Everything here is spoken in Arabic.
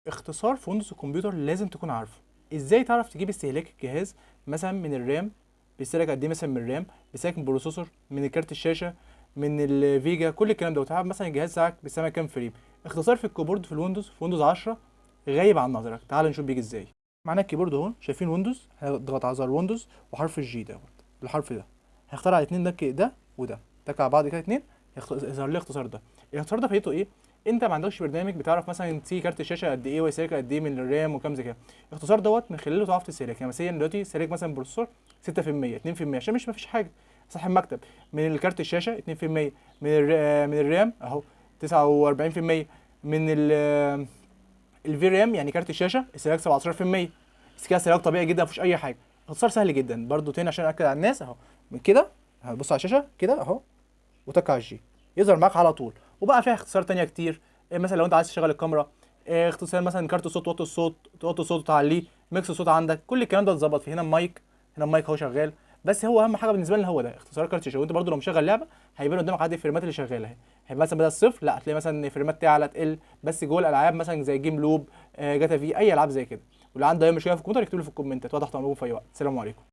اختصار في ويندوز الكمبيوتر لازم تكون عارفه. ازاي تعرف تجيب استهلاك الجهاز مثلا من الرام، بيستهلك قد ايه مثلا من الرام، بيستهلك من البروسيسور، من كارت الشاشه، من الفيجا، كل الكلام ده، وتعرف مثلا الجهاز بتاعك بيستعمل كام فريم. اختصار في الكيبورد في الويندوز، في ويندوز 10 غايب عن نظرك. تعال نشوف بيجي ازاي. معانا الكيبورد اهو، شايفين ويندوز، هنضغط على زر ويندوز وحرف الجي ده، الحرف ده هيختار على اتنين، ده وده، تك على بعض كده اتنين، يظهر لي الاختصار ده. الاختصار ده فايدته ايه؟ انت ما عندكش برنامج بتعرف مثلا تسي كارت الشاشه قد ايه ويسالك قد ايه من الرام وكام زي كده. الاختصار دوت من خلاله تعرف تسالك، يعني مثلا دلوقتي سالك مثلا بروسيسور 6%، 2%، عشان مش مفيش حاجه. صاحب مكتب من الكارت الشاشه 2%، من الرام اهو 49%، من الفي رام يعني كارت الشاشه استهلاك 17%. بس كده استهلاك طبيعي جدا، مفيش اي حاجه. اختصار سهل جدا برضو تاني عشان اكد على الناس اهو. من كده هتبص على الشاشه كده اهو، وتك على الجي، يظهر معاك على طول. وبقى فيها اختصار تانية كتير. مثلا لو انت عايز تشغل الكاميرا، اختصار مثلا كارت الصوت، توطي الصوت، توطي الصوت وتعليه، ميكس الصوت عندك، كل الكلام ده اتظبط في هنا المايك. هنا المايك اهو شغال. بس هو اهم حاجه بالنسبه لنا هو ده اختصار كارت الشاشه. وانت برضو لو مشغل لعبه هيبان قدامك عدد الفريمات اللي شغاله اهي. هيبقى مثلا بدل الصفر لا هتلاقي مثلا فريمات تعلى تقل. بس جوه الالعاب مثلا زي جيم لوب، جاتا في اي العاب زي كده. واللي عنده اي مشكله في الكمبيوتر يكتب لي في الكومنتات، واضح امركم في اي وقت. السلام عليكم.